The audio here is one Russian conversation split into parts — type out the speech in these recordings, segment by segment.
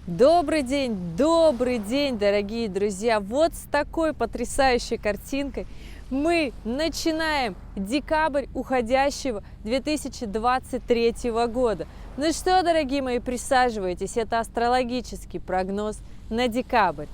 Добрый день, дорогие друзья! Вот с такой потрясающей картинкой мы начинаем декабрь уходящего 2023 года. Ну что, дорогие мои, присаживайтесь, это астрологический прогноз на декабрь.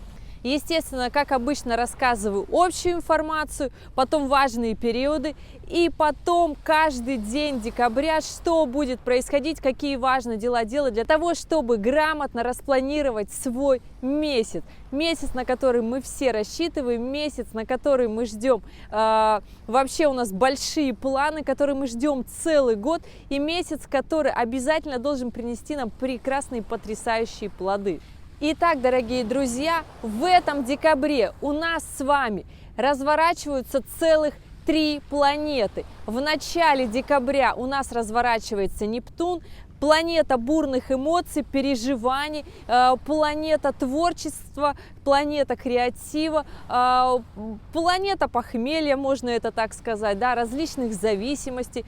Естественно, как обычно, рассказываю общую информацию, потом важные периоды, и потом каждый день декабря, что будет происходить, какие важные дела делать для того, чтобы грамотно распланировать свой месяц. Месяц, на который мы все рассчитываем, месяц, на который мы ждем. Вообще у нас большие планы, которые мы ждем целый год, и месяц, который обязательно должен принести нам прекрасные, потрясающие плоды. Итак, дорогие друзья, в этом декабре у нас с вами разворачиваются целых 3 планеты. В начале декабря у нас разворачивается Нептун, планета бурных эмоций, переживаний, планета творчества, планета креатива, планета похмелья, можно это так сказать, да, различных зависимостей,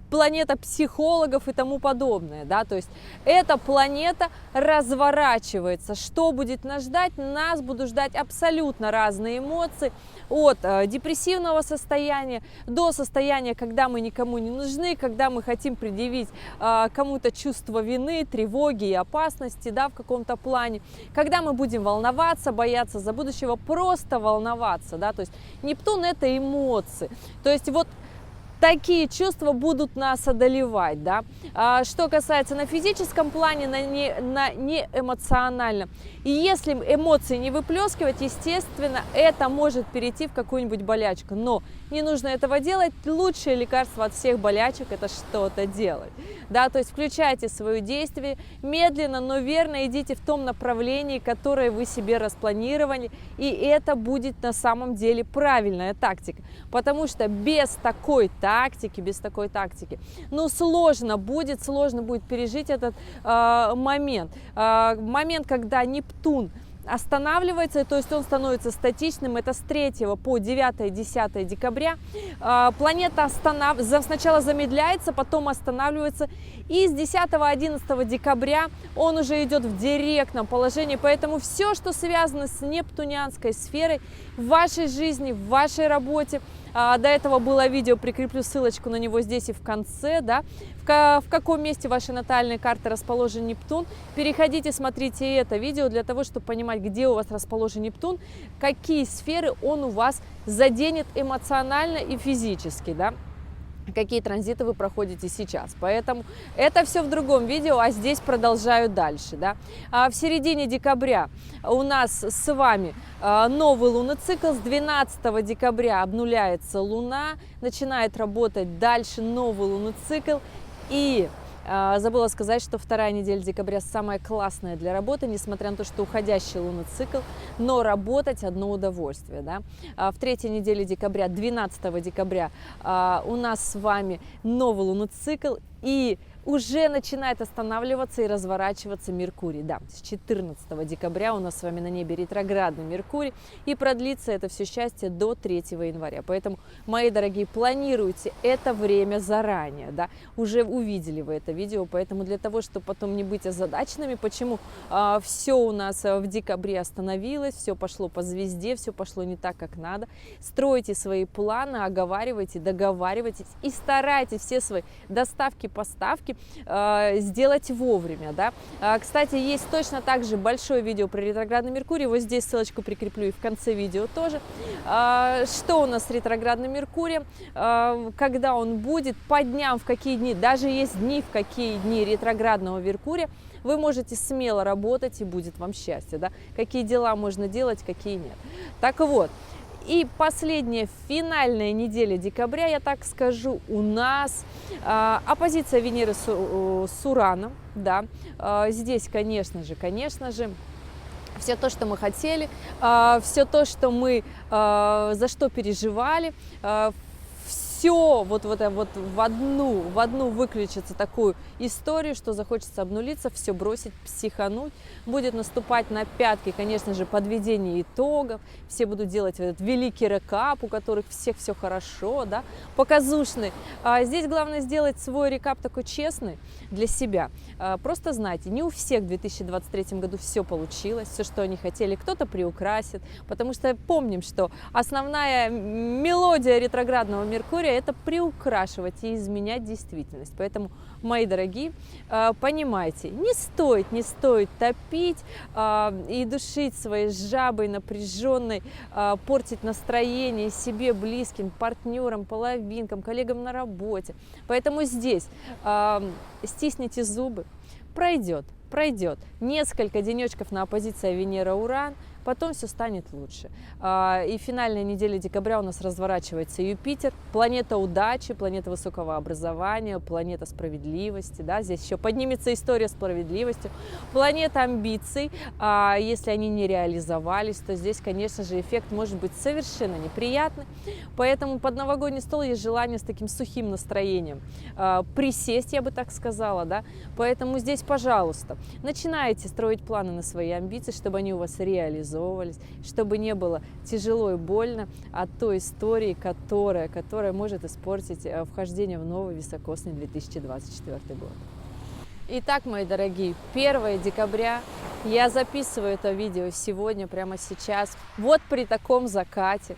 планета психологов и тому подобное. Да, то есть эта планета разворачивается. Что будет нас ждать? Нас будут ждать абсолютно разные эмоции, от депрессивного состояния до состояния, когда мы никому не нужны, когда мы хотим предъявить кому-то чувство вины, тревоги и опасности, да, в каком-то плане, когда мы будем волноваться, бояться за будущего, просто волноваться, да, то есть Нептун — это эмоции, то есть вот такие чувства будут нас одолевать, да. Что касается на физическом плане, на неэмоциональном, и если эмоции не выплескивать, естественно, это может перейти в какую-нибудь болячку, но не нужно этого делать. Лучшее лекарство от всех болячек — это что-то делать, да, то есть включайте свое действие, медленно, но верно идите в том направлении, которое вы себе распланировали, и это будет на самом деле правильная тактика, потому что без такой тактики, ну, сложно будет пережить этот момент, когда Нептун останавливается, то есть он становится статичным, это с 3 по 9-10 декабря. Планета сначала замедляется, потом останавливается, и с 10-11 декабря он уже идет в директном положении, поэтому все, что связано с нептунианской сферой в вашей жизни, в вашей работе, до этого было видео, прикреплю ссылочку на него здесь и в конце, да, в каком месте вашей натальной карты расположен Нептун. Переходите, смотрите это видео для того, чтобы понимать, где у вас расположен Нептун, какие сферы он у вас заденет эмоционально и физически, да, какие транзиты вы проходите сейчас. Поэтому это все в другом видео, а здесь продолжаю дальше. Да. В середине декабря у нас с вами новый лунный цикл. С 12 декабря обнуляется Луна, начинает работать дальше новый лунный цикл. И забыла сказать, что вторая неделя декабря самая классная для работы, несмотря на то, что уходящий лунный цикл, но работать одно удовольствие. Да? В третьей неделе декабря, 12 декабря, у нас с вами новый лунный цикл, и уже начинает останавливаться и разворачиваться Меркурий. Да, с 14 декабря у нас с вами на небе ретроградный Меркурий, и продлится это все счастье до 3 января. Поэтому, мои дорогие, планируйте это время заранее. Да? Уже увидели вы это видео, поэтому для того, чтобы потом не быть озадаченными, почему все у нас в декабре остановилось, все пошло по звезде, все пошло не так, как надо. Стройте свои планы, оговаривайте, договаривайтесь и старайтесь все свои доставки, поставки сделать вовремя. Да? Кстати, есть точно так же большое видео про ретроградный Меркурий, вот здесь ссылочку прикреплю и в конце видео тоже. Что у нас с ретроградным Меркурием, когда он будет, по дням, в какие дни, даже есть дни, в какие дни ретроградного Меркурия, вы можете смело работать, и будет вам счастье. Да? Какие дела можно делать, какие нет. Так вот, и последняя, финальная неделя декабря, я так скажу, у нас оппозиция Венеры с Ураном. Да. Здесь, конечно же, все то, что мы хотели, все то, что мы за что переживали, все вот в одну выключится такую историю, что захочется обнулиться, все бросить, психануть. Будет наступать на пятки, конечно же, подведение итогов. Все будут делать этот великий рекап, у которых всех все хорошо, да, показушный. Здесь главное сделать свой рекап такой честный для себя. Просто знайте, не у всех в 2023 году все получилось, все, что они хотели. Кто-то приукрасит, потому что помним, что основная мелодия ретроградного Меркурия – это приукрашивать и изменять действительность. Поэтому, мои дорогие, понимайте, не стоит топить и душить своей жабой напряженной, портить настроение себе, близким, партнерам, половинкам, коллегам на работе. Поэтому здесь стисните зубы, пройдет. Несколько денечков на оппозиция Венера-Уран, потом все станет лучше. И финальная неделя декабря у нас разворачивается Юпитер, планета удачи, планета высокого образования, планета справедливости, да, здесь еще поднимется история справедливости, планета амбиций, если они не реализовались, то здесь, конечно же, эффект может быть совершенно неприятный, поэтому под новогодний стол есть желание с таким сухим настроением присесть, я бы так сказала, да, поэтому здесь, пожалуйста, начинайте строить планы на свои амбиции, чтобы они у вас реализовывались, чтобы не было тяжело и больно от той истории, которая может испортить вхождение в новый високосный 2024 год. Итак, мои дорогие, 1 декабря, я записываю это видео сегодня, прямо сейчас, вот при таком закате.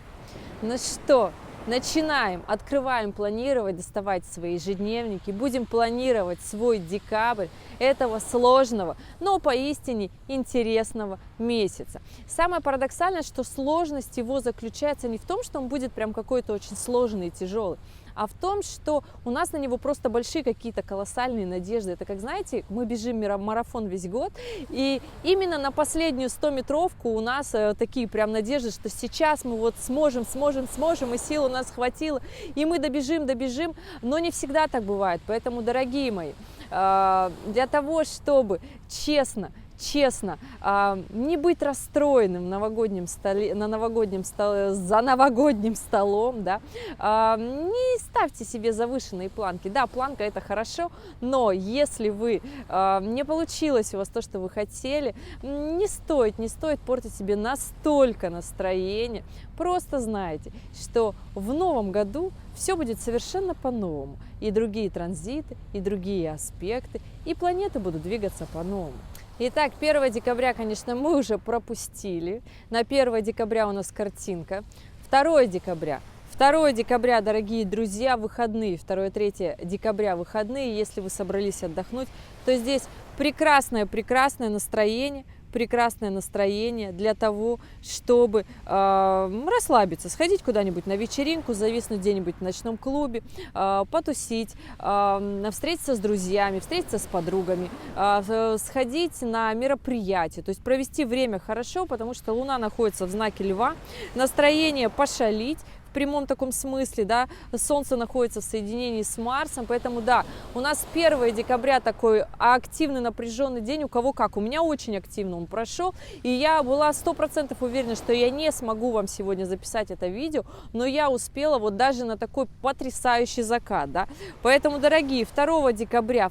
Ну что, начинаем, открываем планировать, доставать свои ежедневники, будем планировать свой декабрь этого сложного, но поистине интересного месяца. Самое парадоксальное, что сложность его заключается не в том, что он будет прям какой-то очень сложный и тяжелый, а в том, что у нас на него просто большие какие-то колоссальные надежды. Это как, знаете, мы бежим марафон весь год, и именно на последнюю 100-метровку у нас такие прям надежды, что сейчас мы вот сможем, и сил у нас хватило, и мы добежим, но не всегда так бывает. Поэтому, дорогие мои, для того, чтобы честно, не быть расстроенным за новогодним столом, да, не ставьте себе завышенные планки. Да, планка это хорошо, но если вы не получилось у вас то, что вы хотели, не стоит портить себе настолько настроение. Просто знайте, что в новом году все будет совершенно по-новому. И другие транзиты, и другие аспекты, и планеты будут двигаться по-новому. Итак, 1 декабря, конечно, мы уже пропустили. На 1 декабря у нас картинка. 2 декабря, дорогие друзья, выходные. 2-3 декабря выходные. Если вы собрались отдохнуть, то здесь прекрасное настроение для того, чтобы расслабиться, сходить куда-нибудь на вечеринку, зависнуть где-нибудь в ночном клубе, потусить, встретиться с друзьями, встретиться с подругами, сходить на мероприятие, то есть провести время хорошо, потому что Луна находится в знаке Льва, настроение пошалить, в прямом таком смысле, да, Солнце находится в соединении с Марсом, поэтому, да, у нас 1 декабря такой активный, напряженный день, у кого как, у меня очень активно он прошел, и я была 100% уверена, что я не смогу вам сегодня записать это видео, но я успела вот даже на такой потрясающий закат, да, поэтому, дорогие, 2 декабря,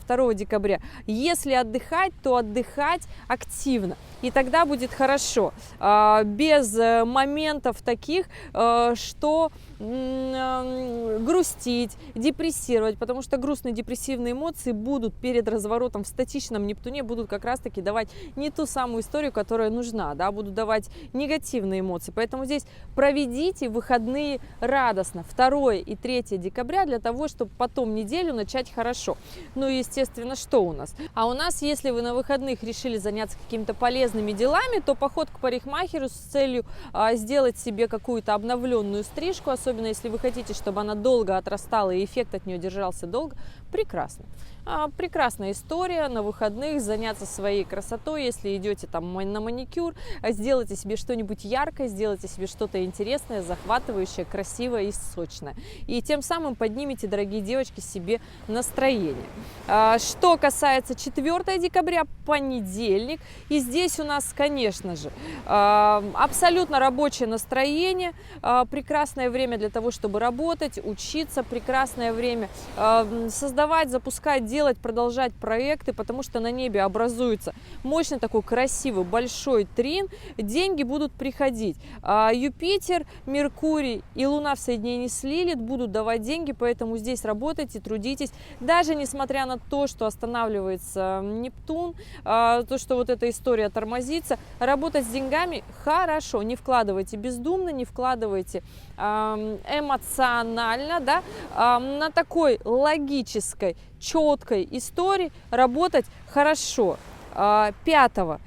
если отдыхать, то отдыхать активно, и тогда будет хорошо, без моментов таких, что грустить, депрессировать, потому что грустные депрессивные эмоции будут перед разворотом в статичном Нептуне, будут как раз-таки давать не ту самую историю, которая нужна, да, будут давать негативные эмоции. Поэтому здесь проведите выходные радостно, 2 и 3 декабря, для того, чтобы потом неделю начать хорошо. Ну и, естественно, что у нас? А у нас, если вы на выходных решили заняться какими-то полезными делами, то поход к парикмахеру с целью сделать себе какую-то обновленную стрижку, особенно если вы хотите, чтобы она долго отрастала и эффект от нее держался долго, прекрасно. Прекрасная история на выходных заняться своей красотой, если идете там на маникюр, сделайте себе что-нибудь яркое, сделайте себе что-то интересное, захватывающее, красивое и сочное. И тем самым поднимите, дорогие девочки, себе настроение. Что касается 4 декабря, понедельник, и здесь у нас, конечно же, абсолютно рабочее настроение, прекрасное время для того, чтобы работать, учиться, прекрасное время создавать, запускать, делать, продолжать проекты, потому что на небе образуется мощный такой красивый большой трин, деньги будут приходить. Юпитер, Меркурий и Луна в соединении с Лилит будут давать деньги, поэтому здесь работайте, трудитесь, даже несмотря на то, что останавливается Нептун, то, что вот эта история тормозится, работать с деньгами хорошо, не вкладывайте бездумно, не вкладывайте эмоционально, да, на такой логической, четкой истории работать хорошо. 5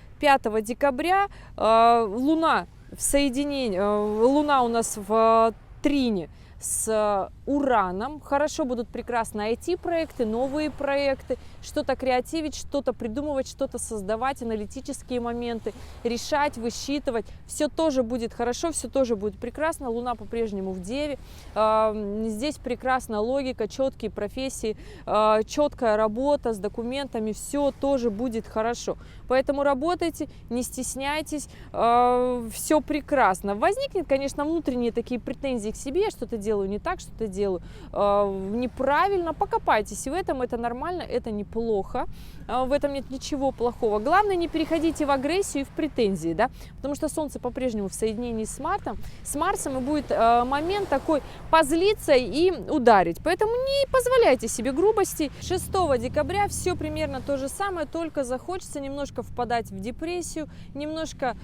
декабря Луна в соединении, Луна у нас в трине с Ураном. Хорошо будут прекрасно IT-проекты, новые проекты, что-то креативить, что-то придумывать, что-то создавать, аналитические моменты, решать, высчитывать. Все тоже будет хорошо, все тоже будет прекрасно. Луна по-прежнему в Деве. Здесь прекрасная логика, четкие профессии, четкая работа с документами. Все тоже будет хорошо. Поэтому работайте, не стесняйтесь, все прекрасно. Возникнет, конечно, внутренние такие претензии к себе, что-то делаю не так, что-то делаю неправильно. Покопайтесь в этом, это нормально, это неплохо, в этом нет ничего плохого. Главное, не переходите в агрессию и в претензии, да, потому что Солнце по-прежнему в соединении с Марсом, и будет момент такой позлиться и ударить. Поэтому не позволяйте себе грубости. 6 декабря все примерно то же самое, только захочется немножко впадать в депрессию, немножко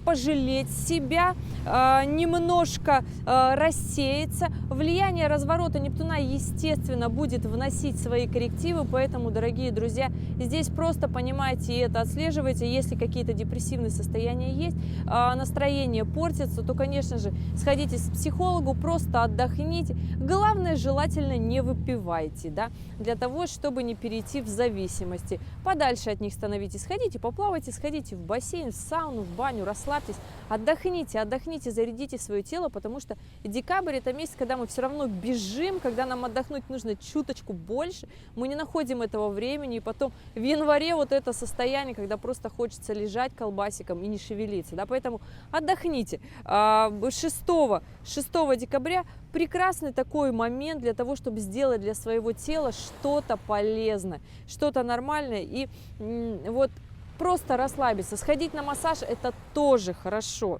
пожалеть себя, немножко рассеяться. Влияние разворота Нептуна, естественно, будет вносить свои коррективы, поэтому, дорогие друзья, здесь просто понимайте и это отслеживайте. Если какие-то депрессивные состояния есть, настроение портится, то, конечно же, сходите к психологу, просто отдохните. Главное, желательно не выпивайте, да, для того, чтобы не перейти в зависимости. Подальше от них становитесь, сходите, поплавайте, сходите в бассейн, в сауну, в баню, расслабьтесь, отдохните, зарядите свое тело, потому что декабрь – это месяц, когда мы все равно бежим, когда нам отдохнуть нужно чуточку больше, мы не находим этого времени, и потом в январе вот это состояние, когда просто хочется лежать колбасиком и не шевелиться, да, поэтому отдохните. 6 декабря прекрасный такой момент для того, чтобы сделать для своего тела что-то полезное, что-то нормальное, и вот просто расслабиться, сходить на массаж – это тоже хорошо.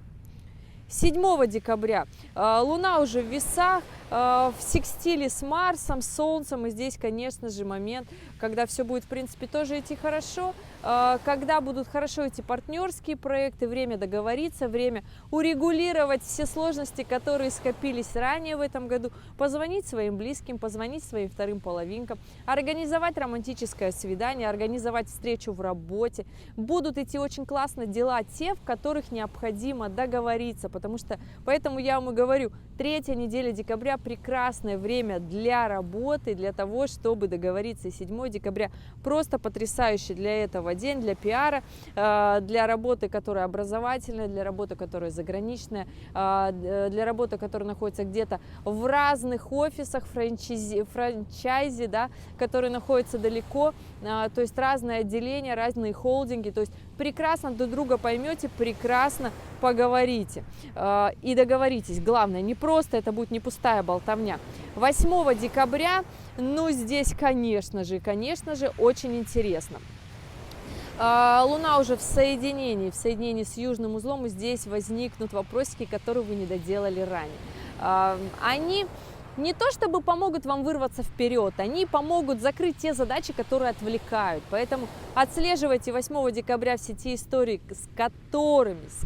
7 декабря Луна уже в Весах, в секстиле с Марсом, с Солнцем, и здесь, конечно же, момент, когда все будет, в принципе, тоже идти хорошо, когда будут хорошо идти партнерские проекты, время договориться, время урегулировать все сложности, которые скопились ранее в этом году, позвонить своим близким, позвонить своим вторым половинкам, организовать романтическое свидание, организовать встречу в работе. Будут идти очень классно дела те, в которых необходимо договориться, потому что, поэтому я вам и говорю, 3-я неделя декабря прекрасное время для работы, для того, чтобы договориться. И 7 декабря просто потрясающий для этого день, для пиара, для работы, которая образовательная, для работы, которая заграничная, для работы, которая находится где-то в разных офисах, франчайзи, да, которые находятся далеко, то есть разные отделения, разные холдинги, то есть прекрасно друг друга поймете, прекрасно поговорите и договоритесь. Главное, не просто, это будет не пустая болтовня. 8 декабря, ну, здесь, конечно же, очень интересно. Луна уже в соединении с южным узлом, и здесь возникнут вопросики, которые вы не доделали ранее. Они не то чтобы помогут вам вырваться вперед, они помогут закрыть те задачи, которые отвлекают. Поэтому отслеживайте 8 декабря все те истории, с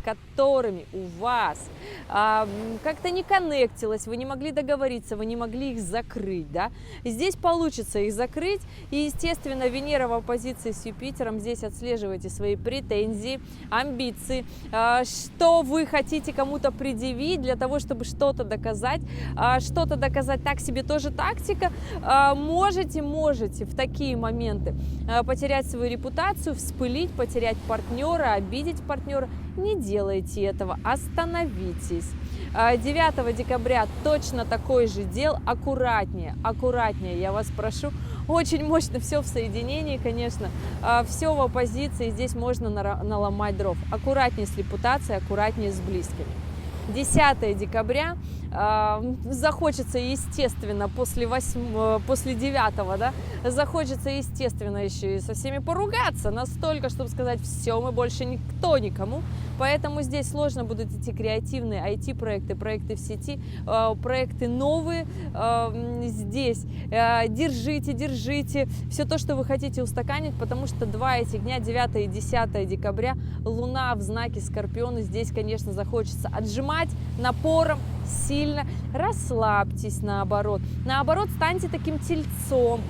которыми у вас как-то не коннектилось, вы не могли договориться, вы не могли их закрыть. Да? Здесь получится их закрыть. И, естественно, Венера в оппозиции с Юпитером. Здесь отслеживайте свои претензии, амбиции, что вы хотите кому-то предъявить для того, чтобы что-то доказать сказать, так себе тоже тактика. Можете в такие моменты потерять свою репутацию, вспылить, потерять партнера, обидеть партнера. Не делайте этого, остановитесь. 9 декабря точно такой же дел, аккуратнее, я вас прошу. Очень мощно все в соединении, конечно, все в оппозиции, здесь можно наломать дров. Аккуратнее с репутацией, аккуратнее с близкими. 10 декабря захочется, естественно, после 9, да, захочется, естественно, еще и со всеми поругаться, настолько, чтобы сказать, все, мы больше никто никому. Поэтому здесь сложно будут идти креативные IT-проекты, проекты в сети, проекты новые. Здесь держите все то, что вы хотите устаканить, потому что 2 этих дня, 9 и 10 декабря, Луна в знаке Скорпиона. Здесь, конечно, захочется отжимать напором сильно. Расслабьтесь, наоборот, станьте таким тельцом,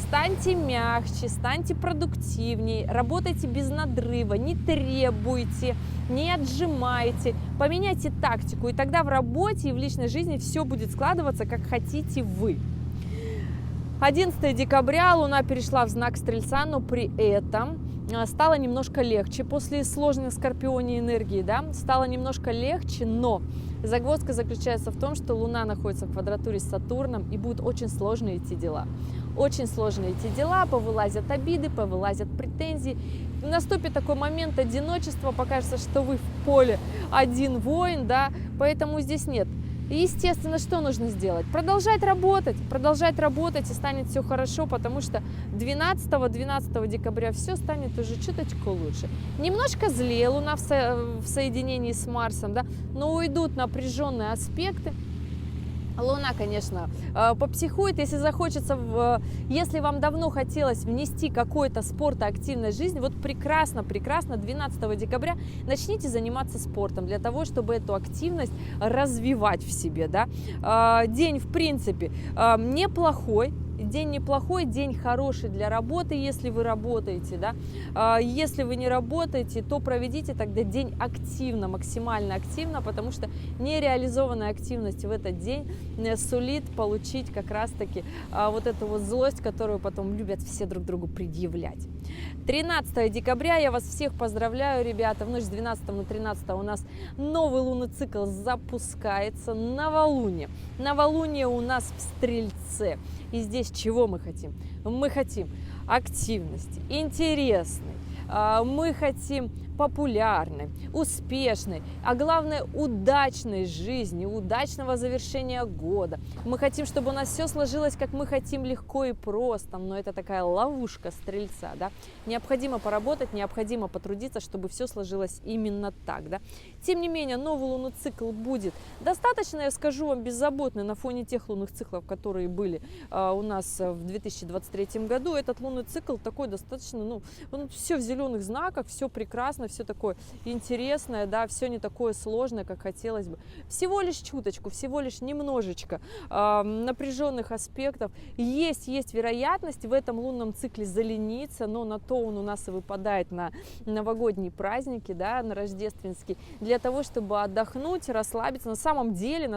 станьте мягче, станьте продуктивнее, работайте без надрыва, не требуйте, не отжимайте, поменяйте тактику, и тогда в работе и в личной жизни все будет складываться, как хотите вы. 11 декабря Луна перешла в знак Стрельца, но при этом стало немножко легче после сложной Скорпионе энергии, да, стало немножко легче, но загвоздка заключается в том, что Луна находится в квадратуре с Сатурном, и будут очень сложные идти дела. Очень сложные эти дела, повылазят обиды, повылазят претензии. Наступит такой момент одиночества, покажется, что вы в поле один воин, да, поэтому здесь нет. Естественно, что нужно сделать? Продолжать работать, и станет все хорошо, потому что 12 декабря все станет уже чуточку лучше. Немножко злее Луна в соединении с Марсом, да, но уйдут напряженные аспекты. Луна, конечно, попсихует, если захочется, если вам давно хотелось внести какой-то спорт и активность в жизнь, вот прекрасно, 12 декабря начните заниматься спортом для того, чтобы эту активность развивать в себе, да. День, в принципе, неплохой. День хороший для работы, если вы работаете, да. Если вы не работаете, то проведите тогда день активно, максимально активно, потому что нереализованная активность в этот день сулит получить как раз-таки вот эту вот злость, которую потом любят все друг другу предъявлять. 13 декабря я вас всех поздравляю, ребята. В ночь с 12 на 13 у нас новый лунный цикл запускается. Новолуние у нас в Стрельце. И здесь чего мы хотим? Мы хотим активности, интересной, мы хотим популярной, успешной, а главное удачной жизни, удачного завершения года. Мы хотим, чтобы у нас все сложилось, как мы хотим, легко и просто, но это такая ловушка Стрельца, да. Необходимо поработать, необходимо потрудиться, чтобы все сложилось именно так, да. Тем не менее, новый лунный цикл будет достаточно, я скажу вам, беззаботный на фоне тех лунных циклов, которые были у нас в 2023 году. Этот лунный цикл такой достаточно, ну, он все в зеленых знаках, все прекрасно, все такое интересное, да, все не такое сложное, как хотелось бы. Всего лишь чуточку, всего лишь немножечко напряженных аспектов. Есть вероятность в этом лунном цикле залениться, но на то он у нас и выпадает на новогодние праздники, да, на рождественские, для того, чтобы отдохнуть, расслабиться. На самом деле,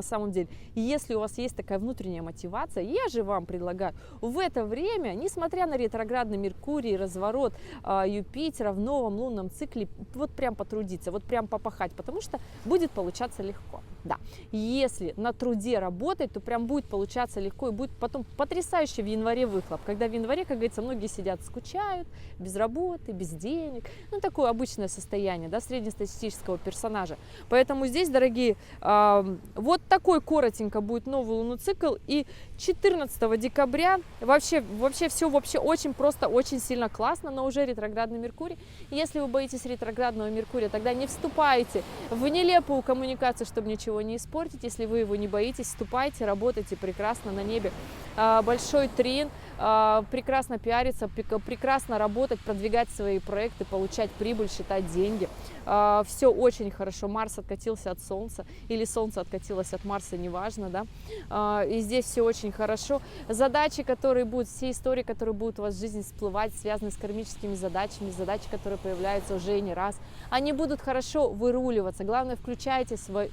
если у вас есть такая внутренняя мотивация, я же вам предлагаю в это время, несмотря на ретроградный Меркурий, разворот Юпитера в новом лунном цикле, вот прям потрудиться, вот прям попахать, потому что будет получаться легко. Да, если на труде работать, то прям будет получаться легко, и будет потом потрясающий в январе выхлоп, когда в январе, как говорится, многие сидят, скучают, без работы, без денег, ну, такое обычное состояние, да, среднестатистического персонажа. Поэтому здесь, дорогие, вот такой коротенько будет новый лунный цикл, и 14 декабря вообще все очень просто, очень сильно классно, но уже ретроградный Меркурий. Если вы боитесь ретроградного Меркурия, тогда не вступайте в нелепую коммуникацию, чтобы ничего не испортить. Если вы его не боитесь, вступайте, работайте прекрасно на небе. большой трин, прекрасно пиариться, прекрасно работать, продвигать свои проекты, получать прибыль, считать деньги. Все очень хорошо. Марс откатился от Солнца или Солнце откатилось от Марса, неважно, да. И здесь все очень хорошо. Задачи, которые будут, все истории, которые будут у вас в жизни всплывать, связаны с кармическими задачами, задачи, которые появляются уже и не раз, они будут хорошо выруливаться. Главное, включайте свой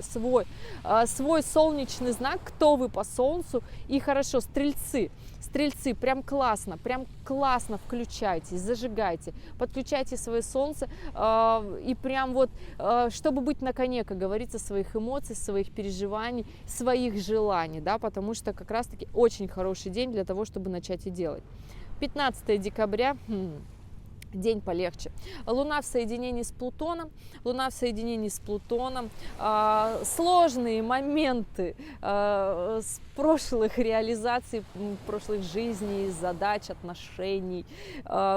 солнечный знак, кто вы по Солнцу, и хорошо, стрельцы, прям классно включайтесь, зажигайте, подключайте свое Солнце, и прям вот, чтобы быть на коне, как говорится, своих эмоций, своих переживаний, своих желаний, да, потому что как раз-таки очень хороший день для того, чтобы начать и делать. 15 декабря. День полегче. Луна в соединении с Плутоном. Сложные моменты с прошлых реализаций, прошлых жизней, задач, отношений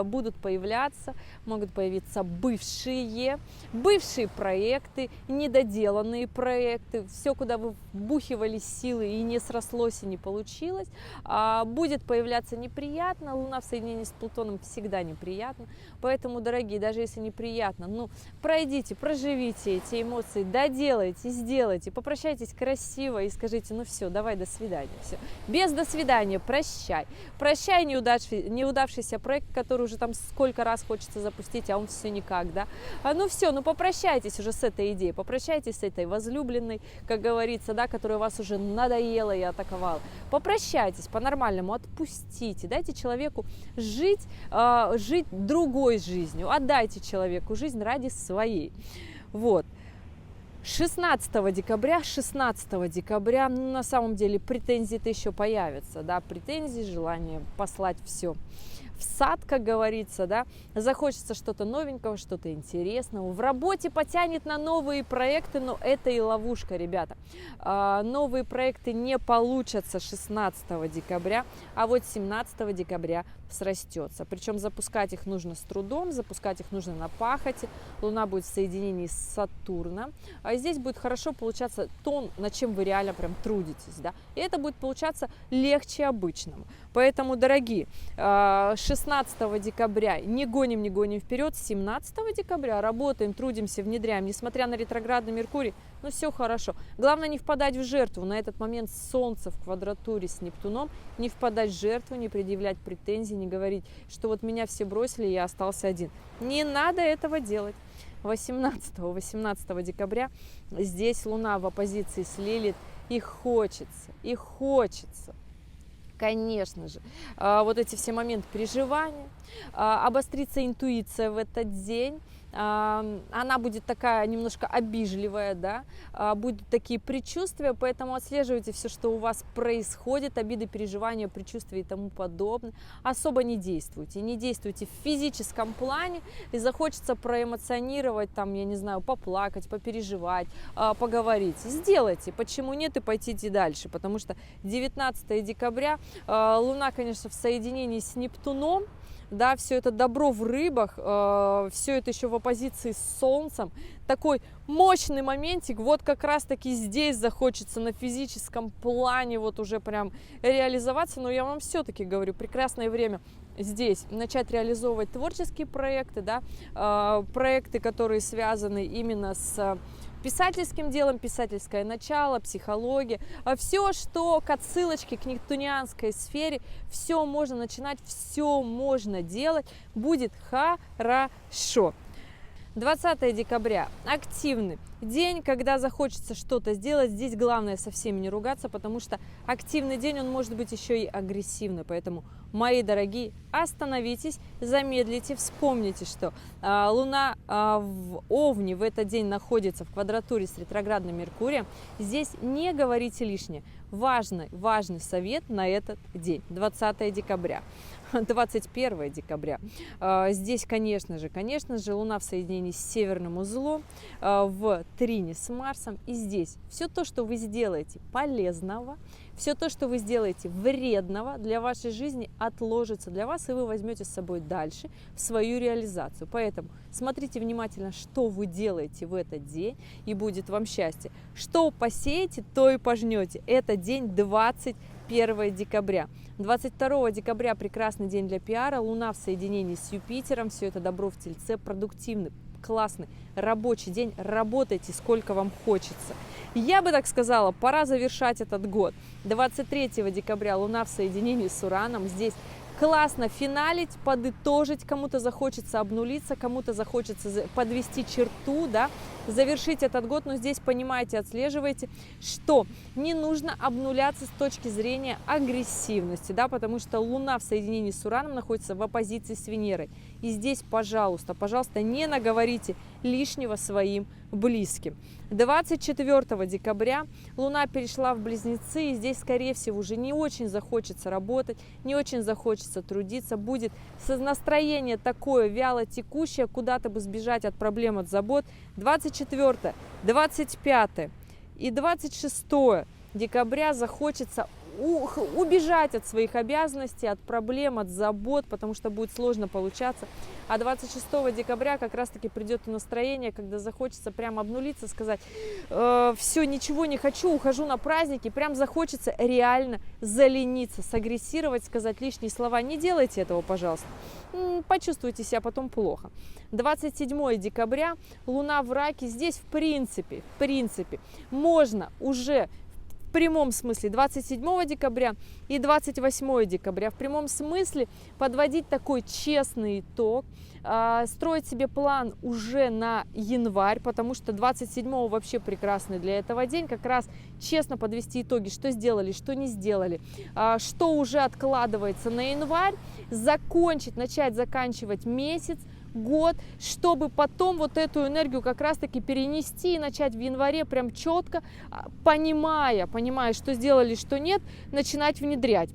будут появляться. Могут появиться бывшие проекты, недоделанные проекты. Все, куда вы вбухивали силы и не срослось, и не получилось. Будет появляться неприятно. Луна в соединении с Плутоном всегда неприятно. Поэтому, дорогие, даже если неприятно, пройдите, проживите эти эмоции, доделайте, сделайте, попрощайтесь красиво и скажите, все, давай, до свидания. Все. Без до свидания, прощай. Прощай неудавшийся проект, который уже там сколько раз хочется запустить, а он все никак, да. Попрощайтесь уже с этой идеей, попрощайтесь с этой возлюбленной, как говорится, да, которая вас уже надоела и атаковала. Попрощайтесь по-нормальному, отпустите, дайте человеку жить другой жизнью, отдайте человеку жизнь ради своей. Вот. 16 декабря, на самом деле претензии-то еще появятся, да, претензии, желание послать все в сад, как говорится, да, захочется что-то новенького, что-то интересного, в работе потянет на новые проекты, но это и ловушка, ребята. Новые проекты не получатся 16 декабря, а вот 17 декабря срастется. Причем запускать их нужно с трудом, запускать их нужно на пахоте. Луна будет в соединении с Сатурном. А здесь будет хорошо получаться то, над чем вы реально прям трудитесь, да. И это будет получаться легче обычного. Поэтому, дорогие, 16 декабря не гоним вперед, 17 декабря работаем, трудимся, внедряем, несмотря на ретроградный Меркурий, все хорошо. Главное не впадать в жертву. На этот момент Солнце в квадратуре с Нептуном, не впадать в жертву, не предъявлять претензий, не говорить, что вот меня все бросили, я остался один. Не надо этого делать. 18 декабря здесь Луна в оппозиции с Лилит, и хочется. Конечно же, вот эти все моменты переживания, обострится интуиция в этот день, она будет такая немножко обижливая, да, будут такие предчувствия, поэтому отслеживайте все, что у вас происходит, обиды, переживания, предчувствия и тому подобное. Особо не действуйте в физическом плане, и захочется проэмоционировать, там, я не знаю, поплакать, попереживать, поговорить. Сделайте, почему нет, и пойдите дальше, потому что 19 декабря Луна, конечно, в соединении с Нептуном, да, все это добро в рыбах, все это еще в оппозиции с Солнцем. Такой мощный моментик, вот как раз-таки здесь захочется на физическом плане вот уже прям реализоваться. Но я вам все-таки говорю, прекрасное время здесь начать реализовывать творческие проекты, да, проекты, которые связаны именно с писательским делом, писательское начало, психология, все, что к отсылочке к нептунианской сфере, все можно начинать, все можно делать, будет хорошо. 20 декабря. Активный день, когда захочется что-то сделать. Здесь главное со всеми не ругаться, потому что активный день, он может быть еще и агрессивный. Поэтому, мои дорогие, остановитесь, замедлите, вспомните, что Луна в Овне в этот день находится в квадратуре с ретроградным Меркурием. Здесь не говорите лишнее. Важный совет на этот день, 20 декабря. 21 декабря. Здесь, конечно же, Луна в соединении с северным узлом, в трине с Марсом. И здесь все то, что вы сделаете полезного, все то, что вы сделаете вредного для вашей жизни, отложится для вас, и вы возьмете с собой дальше в свою реализацию. Поэтому смотрите внимательно, что вы делаете в этот день, и будет вам счастье. Что посеете, то и пожнете. Это день 21 1 декабря. 22 декабря прекрасный день для пиара, Луна в соединении с Юпитером, все это добро в Тельце, продуктивный, классный рабочий день, работайте сколько вам хочется. Я бы так сказала, пора завершать этот год. 23 декабря Луна в соединении с Ураном, здесь классно финалить, подытожить, кому-то захочется обнулиться, кому-то захочется подвести черту, да, завершить этот год, но здесь понимаете, отслеживайте, что не нужно обнуляться с точки зрения агрессивности, да, потому что Луна в соединении с Ураном находится в оппозиции с Венерой. И здесь, пожалуйста, не наговорите лишнего своим близким. 24 декабря Луна перешла в Близнецы, и здесь, скорее всего, уже не очень захочется работать, не очень захочется трудиться, будет настроение такое вяло текущее, куда-то бы сбежать от проблем, от забот. 24, 25 и 26 декабря захочется убежать от своих обязанностей, от проблем, от забот, потому что будет сложно получаться. А 26 декабря как раз-таки придет настроение, когда захочется прям обнулиться, сказать, все, ничего не хочу, ухожу на праздники, прям захочется реально залениться, сагрессировать, сказать лишние слова. Не делайте этого, пожалуйста. Почувствуйте себя потом плохо. 27 декабря Луна в Раке. Здесь в принципе, можно уже в прямом смысле 27 декабря и 28 декабря в прямом смысле подводить такой честный итог, строить себе план уже на январь, потому что 27 вообще прекрасный для этого день, как раз честно подвести итоги, что сделали, что не сделали, что уже откладывается на январь, начать заканчивать месяц, год, чтобы потом вот эту энергию как раз-таки перенести и начать в январе прям четко, понимая, что сделали, что нет, начинать внедрять.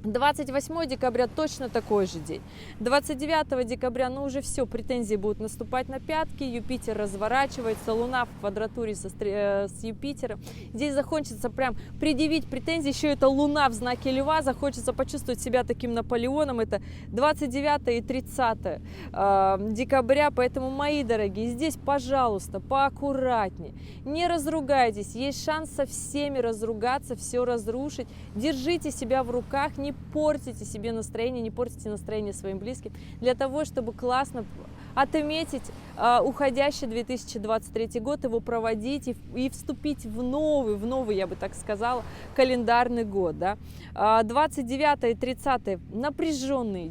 28 декабря точно такой же день. 29 декабря, уже все, претензии будут наступать на пятки, Юпитер разворачивается, Луна в квадратуре с Юпитером. Здесь захочется прям предъявить претензии, еще это Луна в знаке Льва, захочется почувствовать себя таким Наполеоном, это 29 и 30 декабря, поэтому, мои дорогие, здесь, пожалуйста, поаккуратнее, не разругайтесь, есть шанс со всеми разругаться, все разрушить, держите себя в руках, не портите себе настроение, не портите настроение своим близким, для того, чтобы классно отметить уходящий 2023 год, его проводить и вступить в новый, я бы так сказала, календарный год. Да? 29 и 30 напряженные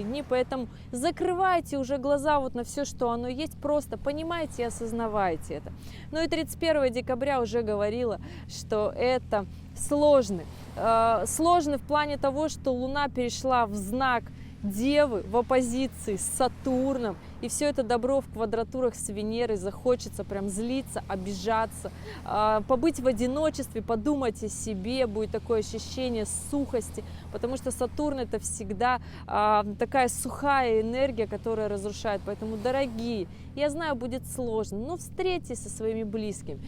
дни, поэтому закрывайте уже глаза вот на все, что оно есть, просто понимайте и осознавайте это. Ну и 31 декабря уже говорила, что это сложный в плане того, что Луна перешла в знак Девы в оппозиции с Сатурном, и все это добро в квадратурах с Венерой, захочется прям злиться, обижаться, побыть в одиночестве, подумать о себе, будет такое ощущение сухости, потому что Сатурн это всегда такая сухая энергия, которая разрушает. Поэтому, дорогие, я знаю, будет сложно, но встретьтесь со своими близкими,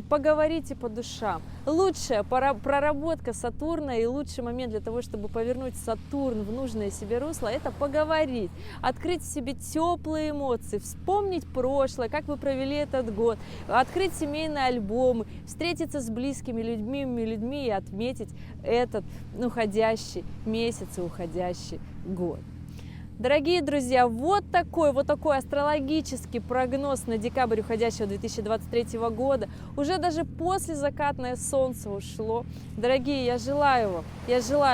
поговорите по душам. Лучшая проработка Сатурна и лучший момент для того, чтобы повернуть Сатурн в нужное себе русло, это поговорить, открыть в себе теплые эмоции, вспомнить прошлое, как вы провели этот год, открыть семейные альбомы, встретиться с близкими людьми и отметить этот уходящий месяц и уходящий год. Дорогие друзья, вот такой астрологический прогноз на декабрь уходящего 2023 года. Уже даже послезакатное солнце ушло. Дорогие, я желаю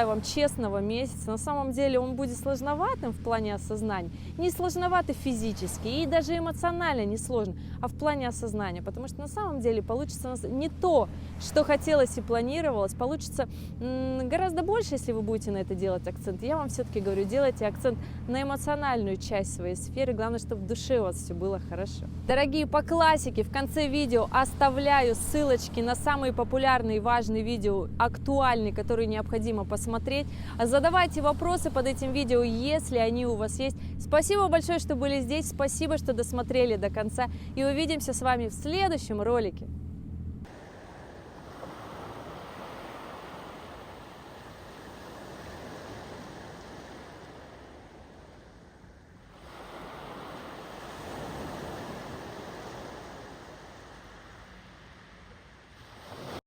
вам честного месяца. На самом деле он будет сложноватым в плане осознания. Не сложноватый физически и даже эмоционально не сложно, а в плане осознания. Потому что на самом деле получится не то, что хотелось и планировалось. Получится гораздо больше, если вы будете на это делать акцент. Я вам все-таки говорю, делайте акцент на эмоциональную часть своей сферы. Главное, чтобы в душе у вас все было хорошо. Дорогие, по классике в конце видео оставляю ссылочки на самые популярные и важные видео, актуальные, которые необходимо посмотреть. Задавайте вопросы под этим видео, если они у вас есть. Спасибо большое, что были здесь. Спасибо, что досмотрели до конца. И увидимся с вами в следующем ролике.